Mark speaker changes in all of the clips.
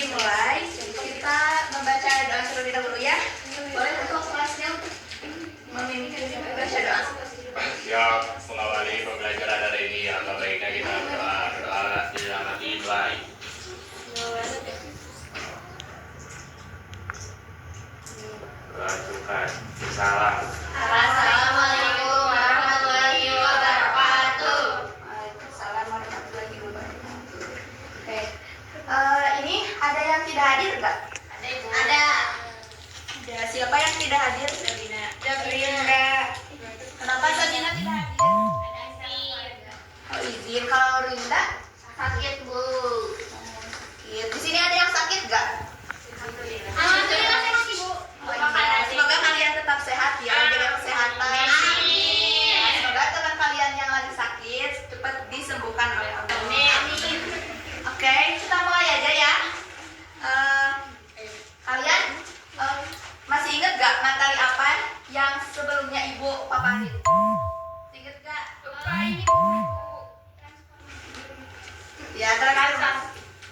Speaker 1: dimulai, kita membaca doa terlebih dahulu ya. Boleh untuk kelasnya untuk memimpin membaca doa.
Speaker 2: Siap mengawali pembelajaran hari ini. Alangkah baiknya kita berdoa di dalam hati baik. Tuhan, salam.
Speaker 1: Assalamualaikum warahmatullahi wabarakatuh. Waalaikumsalam warahmatullahi wabarakatuh. Oke, ini ada yang tidak hadir nggak? Ada ibu. Ada. Siapa yang tidak hadir? Sabina. Kenapa Sabina tidak hadir? Oh, izin. Kalau Rinda sakit bu. Sakit. Di sini ada yang sakit nggak? Alhamdulillah sehat ibu. Semoga kalian tetap sehat ya, jaga kesehatan. Semoga teman kalian yang lagi sakit cepat disembuhkan oleh Allah. Amin. Oke, kita mulai aja ya. Kalian masih ingat gak materi apa yang sebelumnya ibu paparin? Ingat gak? Ini bu. Ya,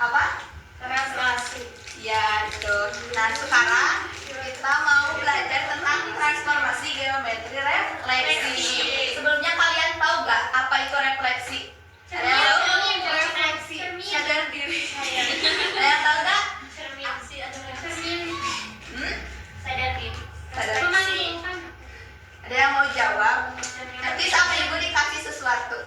Speaker 1: apa? Translasi. Ya, itu. Nah, sekarang kita mau belajar tentang transformasi geometri refleksi. Sebelumnya kalian tahu gak apa itu refleksi? Ada yang tahu? Refleksi. Sadar diri. Ada yang tahu gak? Sadar diri. Ada yang mau jawab? Nanti sama ibu dikasih sesuatu.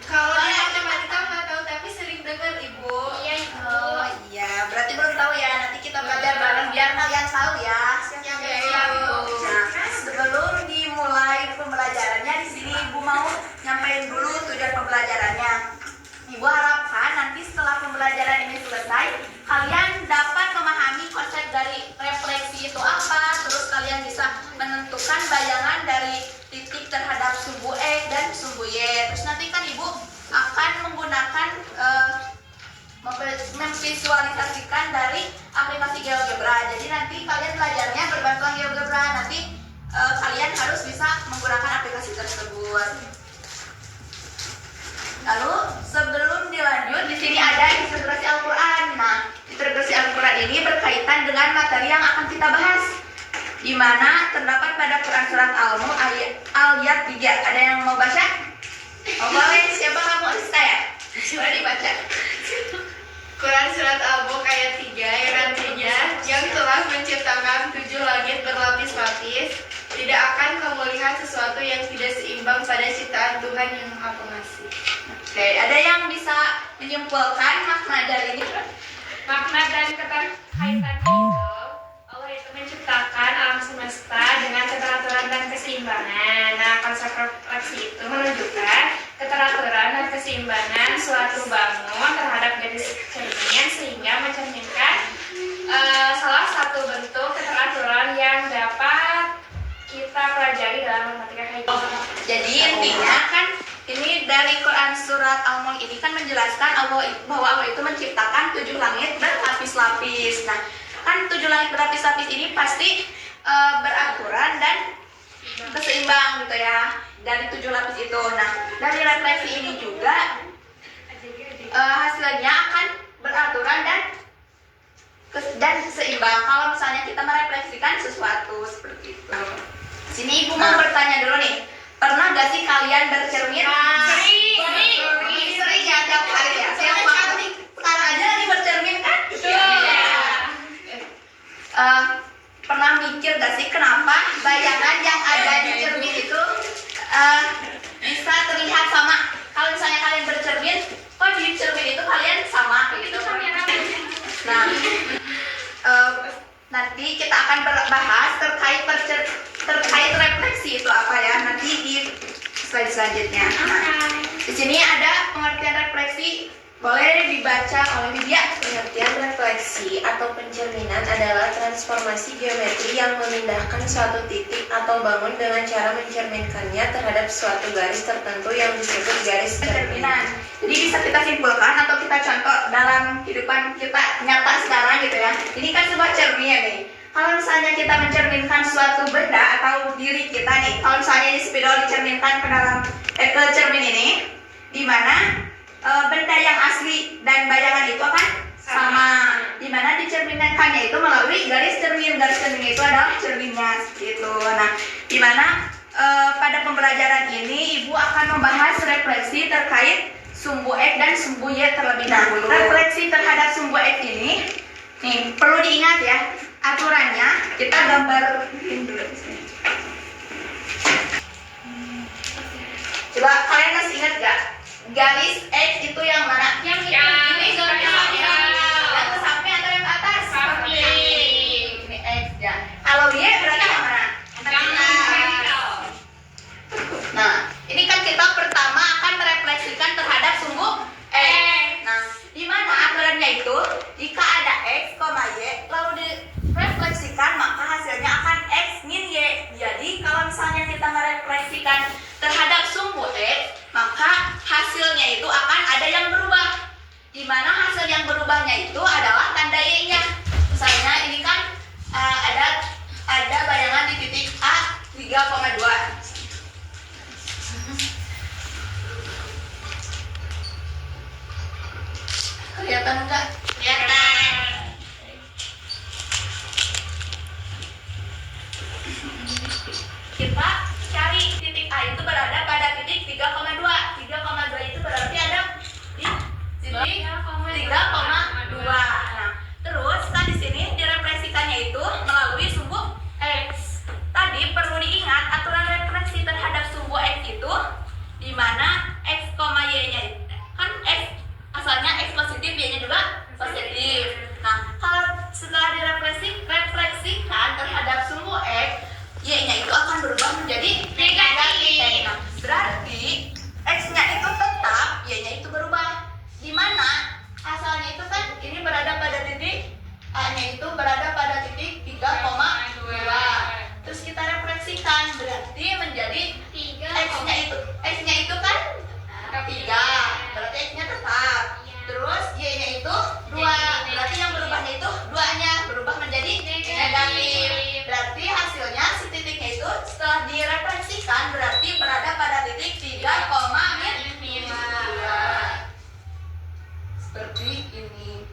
Speaker 1: Kalau di matematika nggak tahu tapi sering dengar ibu. Iya ibu. Oh iya, berarti belum tahu ya. Nanti kita belajar bareng biar kalian tahu ya. Siap ya ibu. Nah, sebelum dimulai pembelajarannya di sini ibu mau nyampein dulu tujuan pembelajarannya. Ibu harapkan nanti setelah pembelajaran ini selesai, kalian dapat memahami konsep dari refleksi itu apa, terus kalian bisa menentukan bayangan dari titik terhadap sumbu X dan sumbu Y. Terus nanti kan ibu akan menggunakan memvisualisasikan dari aplikasi GeoGebra. Jadi nanti kalian belajarnya berbantuan GeoGebra. Nanti kalian harus bisa menggunakan aplikasi tersebut. Lalu sebelum dilanjut, di sini ada integrasi Al-Quran. Nah, integrasi Al-Quran ini berkaitan dengan materi yang akan kita bahas, di mana terdapat pada Quran surat Al-Mulk ayat 3. Ada yang mau baca? Oh, boleh. Siapa kamu Rizka ya? Boleh dibaca.
Speaker 3: Quran surat Al-Mulk ayat 3 yang telah menciptakan 7 langit berlapis-lapis, tidak akan kamu lihat sesuatu yang tidak seimbang pada ciptaan Tuhan yang Maha Pengasih.
Speaker 1: Oke, ada yang bisa menyimpulkan makna dari ini?
Speaker 3: Makna dan keterkaitannya itu, Allah itu menciptakan alam semesta dengan keteraturan dan keseimbangan. Nah, konsep refleksi itu menunjukkan keteraturan dan keseimbangan suatu bangun terhadap garis cermin sehingga mencerminkan salah satu bentuk keteraturan yang dapat kita pelajari dalam matematika kayak gitu.
Speaker 1: Jadi intinya kan ini dari Quran surat Al-Mulk ini kan menjelaskan bahwa Allah itu menciptakan 7 langit berlapis-lapis. Nah, kan 7 langit berlapis-lapis ini pasti beraturan dan keseimbang gitu ya, dari 7 lapis itu. Nah, dari refleksi ini juga hasilnya akan beraturan dan seimbang kalau misalnya kita merefleksikan sesuatu seperti itu. Sini ibu mau bertanya dulu nih, pernah gak sih kalian bercermin? Sering ya, tiap hari ya. Siapa cantik sekarang aja lagi bercermin kan? Pernah mikir gak sih kenapa bayangan yang ada di cermin itu bisa terlihat sama? Kalau misalnya kalian bercermin, kok di cermin itu kalian sama gitu? Nah, nanti kita akan bahas terkait refleksi itu apa ya, nanti di slide selanjutnya. Nah, di sini ada pengertian refleksi, boleh dibaca oleh Widya.
Speaker 4: Pengertian refleksi atau pencerminan adalah transformasi geometri yang memindahkan suatu titik atau bangun dengan cara mencerminkannya terhadap suatu garis tertentu yang disebut garis cerminan.
Speaker 1: Jadi bisa kita simpulkan atau kita contoh dalam kehidupan kita nyata sekarang gitu ya. Ini kan sebuah cermin nih. Kalau misalnya kita mencerminkan suatu benda atau diri kita nih, kalau misalnya ini spidol dicerminkan ke dalam ke cermin ini, di mana benda yang asli dan bayangan itu akan sama mencerminkannya itu melalui garis cermin. Garis cermin itu adalah cerminnya seperti itu. Nah, di mana pada pembelajaran ini Ibu akan membahas refleksi terkait sumbu X dan sumbu Y terlebih dahulu. Refleksi terhadap sumbu X ini nih perlu diingat ya, aturannya kita gambarin dulu di sini. Coba kalian masih ingat gak? Garis X itu yang mana?
Speaker 3: Yang
Speaker 1: ini garis
Speaker 3: samping.
Speaker 1: yang ke samping atau yang ke atas?
Speaker 3: Samping.
Speaker 1: Ini X ya. Kalau Y berarti yang mana? Nah, ini kan kita pertama akan merefleksikan terhadap sumbu X. Nah, di mana aturannya itu jika ada X, Y lalu direfleksikan maka hasilnya akan X min Y. Jadi kalau misalnya kita merefleksikan terhadap sumbu X, maka hasilnya itu akan ada yang berubah. Di mana hasil yang berubahnya itu adalah tanda Y-nya. Misalnya ini kan ada bayangan di titik A 3,2. Kelihatan enggak?
Speaker 3: Kelihatan.
Speaker 1: Kita cari titik A itu berada pada titik 3,2. 3,2 itu berarti ada di titik 3,2. Nah, terus kan di sini direfleksikannya itu melalui sumbu X. Tadi perlu diingat aturan refleksi terhadap sumbu X itu di mana X, Y-nya kan X asalnya X positif, Y-nya juga positif. Nah, kalau setelah direfleksikan terhadap sumbu X, Y-nya itu akan berubah menjadi negatif. Nah, berarti X-nya itu tetap, Y-nya itu berubah. Di mana asalnya itu kan ini berada pada titik, A-nya itu berada pada titik 3,2. Terus kita refleksikan berarti menjadi X-nya itu kan 3, berarti X-nya tetap. Terus Y-nya itu 2, berarti yang berubahnya itu 2-nya berubah menjadi negatif. Berarti hasilnya si titiknya itu setelah direfleksikan berarti berada pada titik 3,2. Seperti ini.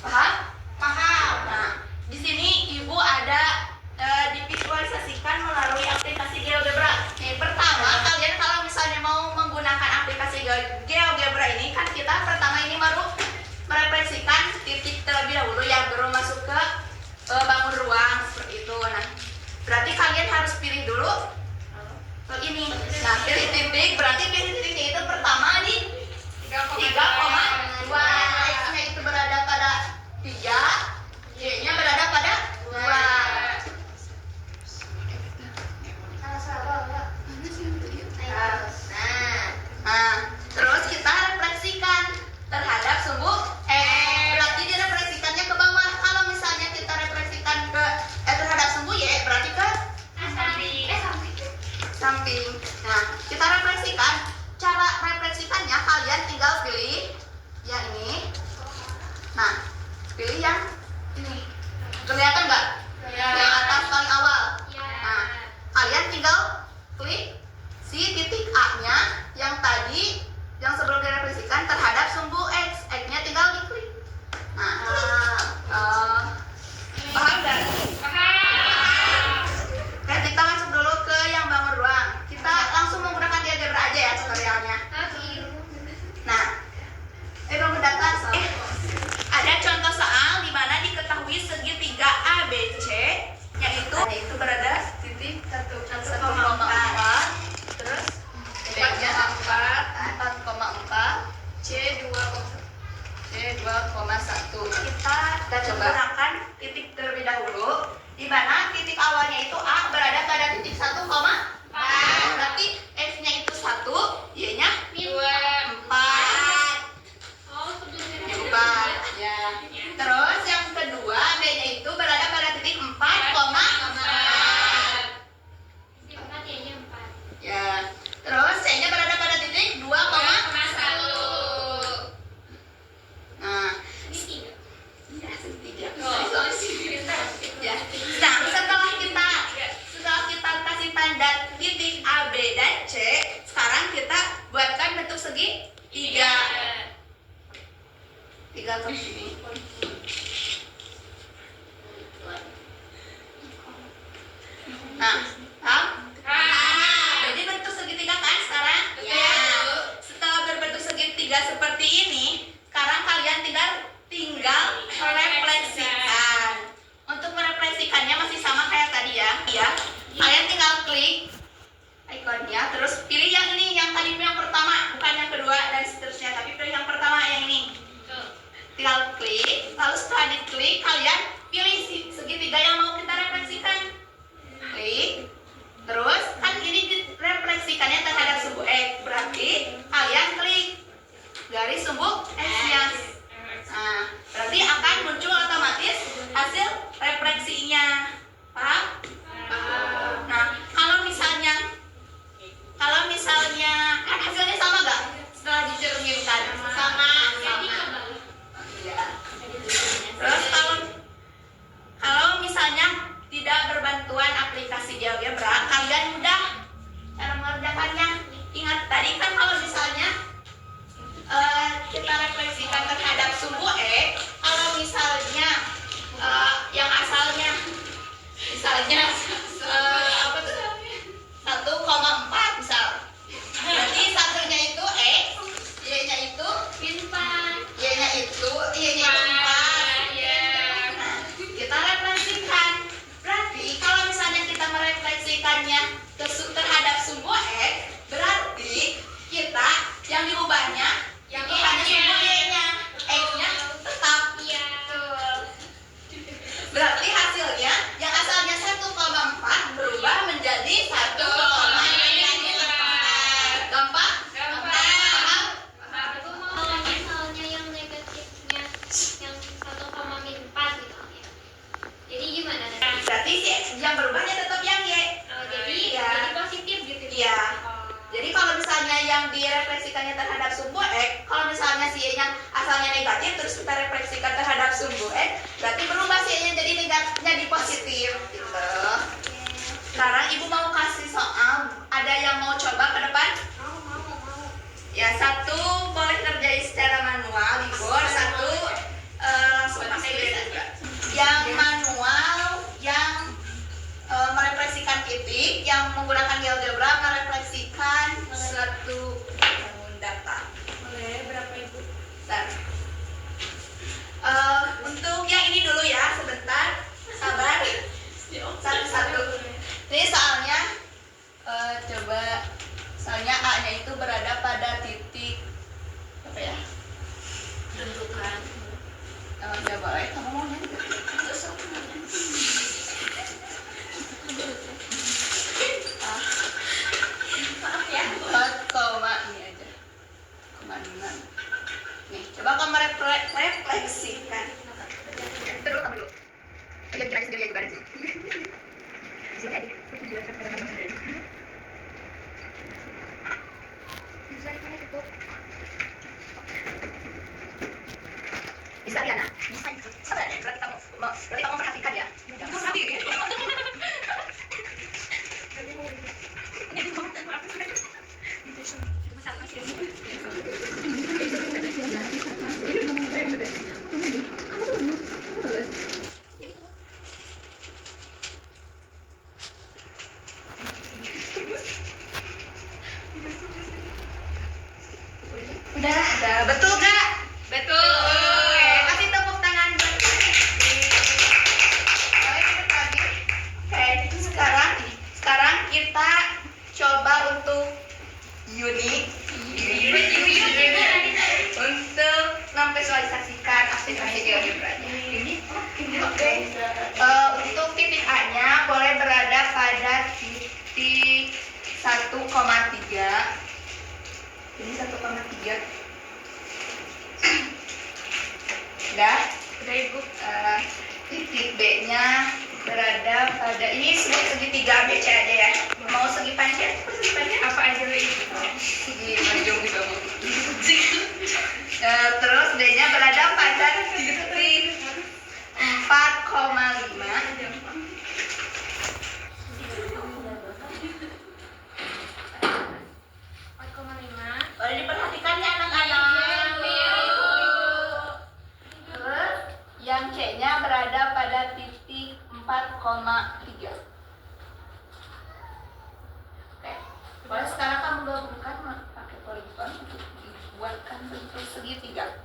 Speaker 1: Paham? Paham. Nah, di sini Ibu ada divisualisasikan melalui aplikasi GeoGebra. Nih, pertama kalian kalau misalnya mau menggunakan aplikasi GeoGebra ini kan kita pertama ini baru merefleksikan titik terlebih dahulu yang baru masuk ke bangun ruang seperti itu. Nah, berarti kalian harus pilih dulu ini. Nah, pilih titik, berarti pilih titiknya itu pertama di 3,2. X-nya itu berada pada 3, Y-nya berada pada 2. Nah, terus kita refleksikan terhadap sumbu berarti direfleksikannya ke bawah. Kalau misalnya kita refleksikan terhadap sumbu Y berarti ke samping. Nah, kita refleksikan. Cara refleksikannya kalian tinggal pilih yang ini. Nah, pilih yang ini. Kelihatan nggak? Yang atas paling awal. Nah, kalian tinggal klik si titik A-nya yang tadi yang sebelum direfleksikan terhadap sumbu X. X-nya tinggal diklik. Nah, paham nggak? Nah, kita masuk dulu ke yang bangun ruang. Kita langsung menggunakan GeoGebra aja ya tutorialnya. Nah, bangun data. Ada contoh soal di mana diketahui segitiga ABC yaitu berada titik 1,4, terus 4,4, C2,1. Kita menggunakan titik terlebih dahulu di mana titik awalnya itu A berada pada titik 1,4. Berarti X-nya itu 1, Y-nya 4. Ya. Terus yang kedua B-nya itu berada pada titik 4,4. Ya. Terus C-nya berada pada titik 2,1. Nah, iya segitiga. tinggal ke sini. Nah, jadi bentuk segitiga kan sekarang? Ya. Setelah berbentuk segitiga seperti ini, sekarang kalian tinggal merefleksikan. Untuk merefleksikannya masih sama kayak tadi ya. Kalian tinggal klik ikonnya, terus pilih yang ini, yang tadi yang pertama, bukan yang kedua dan seterusnya, tapi pilih yang pertama yang ini. Tinggal klik, lalu setelah diklik kalian pilih segitiga yang mau kita refleksikan. Klik, terus kan ini refleksikannya terhadap sumbu X, berarti kalian klik garis sumbu X-nya. Nah, berarti akan muncul otomatis hasil refleksinya. Paham? Nah, kalau misalnya hasilnya sama gak setelah dicerminkan? Sama. Ya. Terus kalau misalnya tidak berbantuan aplikasi GeoGebra, kalian mudah cara mengerjakannya. Ingat tadi kan kalau misalnya kita refleksikan terhadap sumbu X, kalau misalnya yang asalnya misalnya apa tuh 1,4 misal, berarti satunya itu X, Y-nya itu Y-nya itu 4. Nah, kita refleksikan. Berarti kalau misalnya kita merefleksikannya terhadap sumbu X, berarti kita yang diubahnya itu hanya sumbu Y-nya, X-nya tetap. Berarti hasilnya yang asalnya 1,4 berubah menjadi 1,5. Gampang? Paham?
Speaker 5: Kalau misalnya yang negatifnya yang 1,4 gitu ya. Jadi gimana?
Speaker 1: Berarti si X yang berubahnya tetap yang Y.
Speaker 5: Jadi
Speaker 1: Iya.
Speaker 5: jadi positif gitu.
Speaker 1: Iya. Jadi kalau misalnya yang direfleksikannya terhadap sumbu X, kalau misalnya si Y-nya asalnya negatif, terus kita refleksikan terhadap sumbu X, berarti berubah si Y-nya jadi negatif, jadi positif gitu. Sekarang ibu mau kasih soal, ada yang mau coba ke depan?
Speaker 5: Mau.
Speaker 1: Ya, satu boleh kerjain secara manual di board, satu langsung pakai beda juga. Yang manual, yang merefleksikan titik, yang menggunakan GeoGebra merefleksikan suatu data.
Speaker 3: Boleh berapa ibu?
Speaker 1: Bentar. Untuk yang ini dulu ya, sebentar, sabar. Satu-satu. Ini soalnya, coba, soalnya A-nya itu berada pada titik apa ya?
Speaker 3: Tentukan.
Speaker 1: Ya boleh, kamu mau nyanyi? Terus aku nanya. Maaf ya. 4, ini aja. 5. Nih, coba kamu refleksikan. Terus kamu dulu. Ayo kita sendiri juga sih. Sini aja. Bisa ya, Nak? Bisa. Sabar, berarti kamu perhatikan ya. Jangan sendiri. Udah. Betul gak?
Speaker 3: Betul.
Speaker 1: Oke, kasih tepuk tangan buat Oke, sekarang kita coba untuk unit untuk memvisualisasikan aplikasi GeoGebra-nya. Oke. Untuk titik A-nya boleh berada pada titik 1,3. Ini 1,3. Udah ibu. Titik B-nya berada pada ini segitiga BC aja ya. Mau segi panjang?
Speaker 3: Apa aja ibu?
Speaker 1: Segi panjang juga mau. Terus D-nya berada pada titik 4,5. Boleh diperhatikan ya anak-anak. buatkan bentuk segitiga.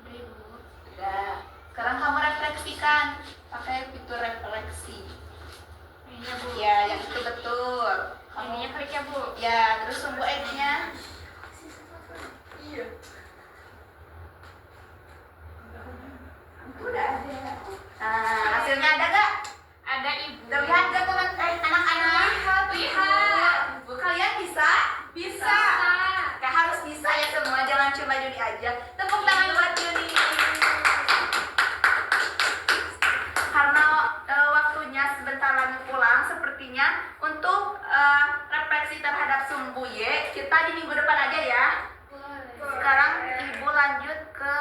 Speaker 3: Udah Ibu.
Speaker 1: Udah. Sekarang kamu refleksikan pakai fitur refleksi.
Speaker 3: Ininya Bu.
Speaker 1: Ya, yang itu betul.
Speaker 3: Ininya klik ya Bu.
Speaker 1: Ya, terus sumbu X-nya. Iya. Udah ada. Nah, hasilnya ada gak?
Speaker 3: Ada Ibu.
Speaker 1: Terlihat gak teman anak-anak?
Speaker 3: Lihat.
Speaker 1: Bu, kalian bisa? Bisa. Kayak harus bisa ya semua, jangan cuma Juni aja. Tepuk tangan buat Juni. Karena waktunya sebentar lagi pulang, sepertinya untuk refleksi terhadap sumbu Y, kita di minggu depan aja ya. Sekarang Ibu lanjut ke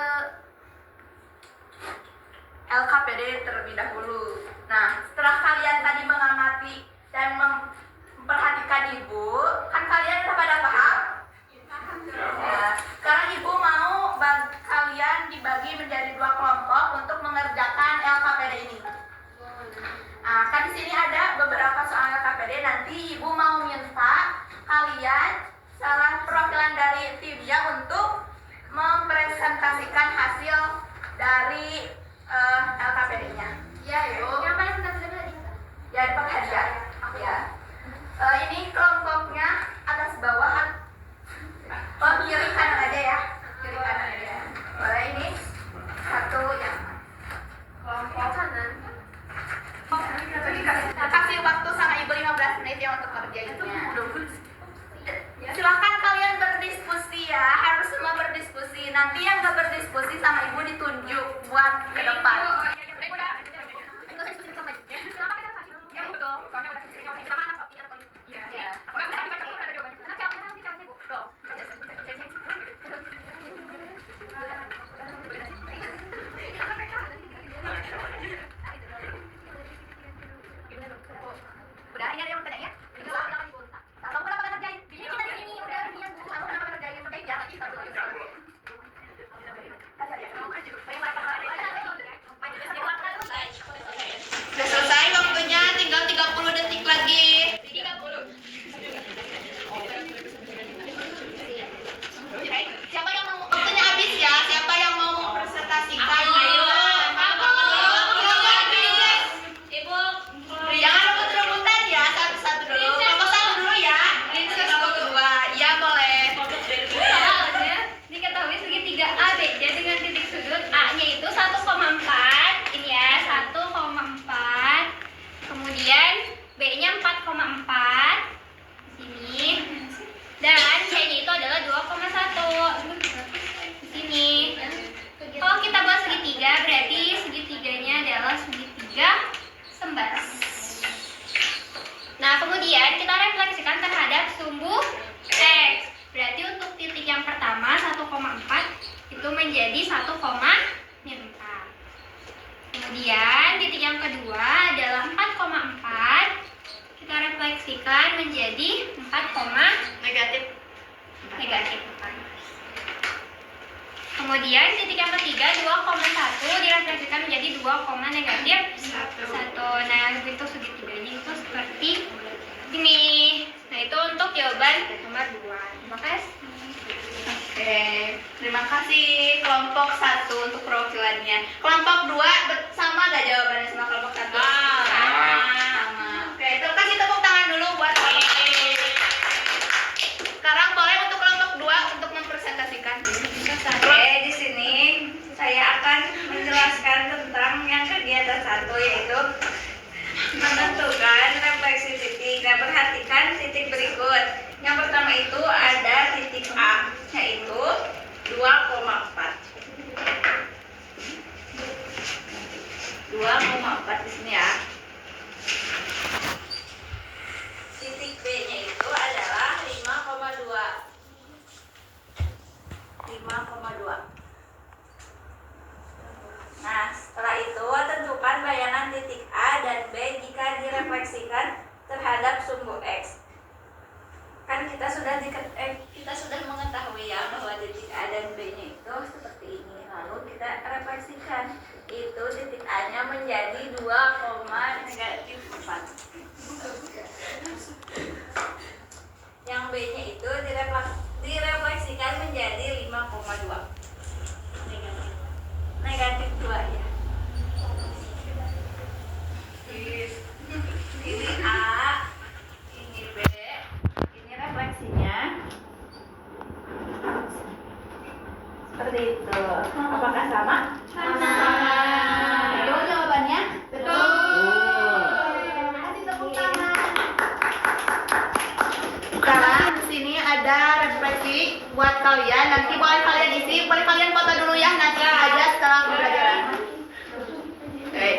Speaker 1: LKPD terlebih dahulu. Nah, setelah kalian tadi mengamati dan memperhatikan Ibu, kan kalian udah pada paham? Nah, sekarang Ibu mau kalian dibagi menjadi 2 kelompok untuk mengerjakan LKPD ini. Nah, kan di sini ada beberapa soal LKPD. Nanti Ibu mau minta kalian salah perwakilan dari timnya untuk mempresentasikan hasil dari LKPD-nya. Ya, yuk.
Speaker 5: Yang paling senang
Speaker 1: Ya, dapat hadiah. Ya. Ini kelompoknya atas bawah. Oh, kiri kanan aja ya. Kiri kanan aja. Boleh ini satu yang kelompok kanan. Kasih waktu sama Ibu 15 menit ya untuk kerjainnya. Silahkan kalian berdiskusi ya, harus semua berdiskusi. Nanti yang gak berdiskusi sama Ibu ditunjuk buat ke depan. Udah, ini ada yang mau tanya ya? Kalau udah pada kerjain, ini kita di sini udah ini kalau udah pada kerjain, oke ya lagi satu lagi. Udah selesai waktunya, tinggal 30 detik lagi. 30. Siapa yang mau waktunya habis ya? Siapa yang mau presentasikan? Ayo.
Speaker 5: Ibu,
Speaker 1: Jangan rebut-rebutan ya, satu-satu dulu. Kelompok satu dulu ya. Princess kelompok 2. Ya boleh.
Speaker 5: soalnya diketahui segitiga ABC dengan titik sudut A-nya itu 1,4. Ini ya, 1,4. Kemudian B-nya 4,4. Sini. Dan C-nya itu adalah 2,1. Di sini. Kalau kita buat segitiga, berarti segitiganya adalah segitiga sembar. Nah, kemudian kita refleksikan terhadap sumbu X. Berarti untuk titik yang pertama 1,4 itu menjadi 1,4. Kemudian titik yang kedua adalah 4,4. Kita refleksikan menjadi 4, negatif 4. Kemudian titik yang ketiga 2,1 direfleksikan menjadi 2, negatif 1. Nah, bentuk segitiganya itu seperti ini. Nah, itu untuk jawaban nomor 2. Terima kasih.
Speaker 1: Oke, terima kasih kelompok 1 untuk perwakilannya. Kelompok 2 sama gak jawabannya sama kelompok 1? Sama. Oke, terima kasih, tepuk tangan dulu buat kelompok 1. Sekarang boleh untuk kelompok 2 untuk mempresentasikan. Oke, di sini saya akan menjelaskan tentang yang kegiatan 1, yaitu menentukan refleksi titik. Nah, perhatikan titik berikut. Yang pertama itu ada titik A, yaitu 2,4. 2,4 di sini ya. Titik B-nya itu adalah 5,2. 5,2. Nah, setelah itu tentukan bayangan titik A dan B jika direfleksikan terhadap sumbu X. Kan kita sudah mengetahui ya bahwa titik A dan B-nya itu seperti ini. Lalu kita refleksikan. Itu titik A-nya menjadi 2,2. Sekarang di sini ada refleksi buat kalian. Nanti boleh kalian isi, boleh kalian foto dulu ya nanti aja setelah pembelajaran. Oke.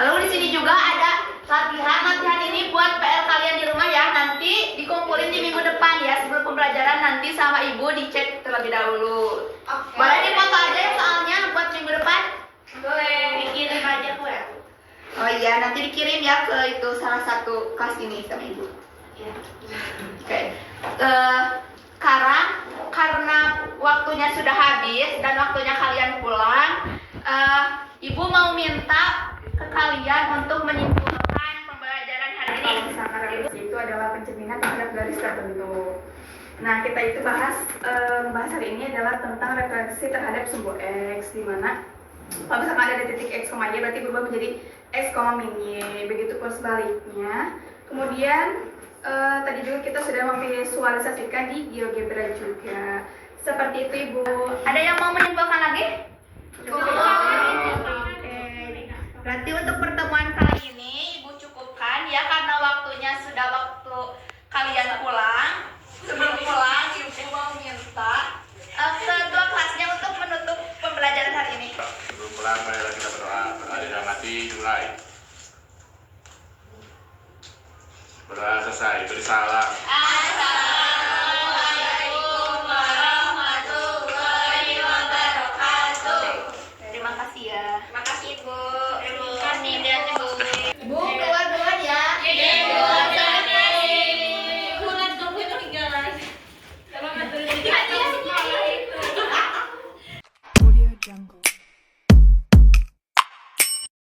Speaker 1: Lalu di sini juga ada latihan. Latihan ini buat PR kalian di rumah ya. Nanti dikumpulin di minggu depan ya sebelum pembelajaran nanti sama ibu dicek terlebih dahulu. Boleh dipoto aja ya soalnya buat minggu depan.
Speaker 3: Boleh.
Speaker 1: Dikirim aja gue. Oh iya, nanti dikirim ya ke itu salah satu kelas ini sama ibu. Oke. Sekarang karena waktunya sudah habis dan waktunya kalian pulang, ibu mau minta ke kalian untuk menyimpulkan pembelajaran hari ini.
Speaker 3: Misalkan refleksi itu adalah pencerminan terhadap garis tertentu. Nah, kita itu bahas hari ini adalah tentang refleksi terhadap sumbu X, di mana kalau misalkan ada di titik X, Y berarti berubah menjadi X, min Y, begitu pun sebaliknya. Kemudian tadi juga kita sudah memvisualisasikan di GeoGebra juga. Seperti itu, Ibu.
Speaker 1: Ada yang mau menyimpulkan lagi? Berarti untuk pertemuan kali ini ibu cukupkan ya karena waktunya sudah waktu kalian pulang. Sebelum pulang ibu mau minta kedua kelasnya untuk menutup pembelajaran hari ini.
Speaker 2: Sebelum pulang, marilah kita berdoa. Dirahmati dimulai. Berdoa selesai. Beri salam.
Speaker 1: Assalamualaikum.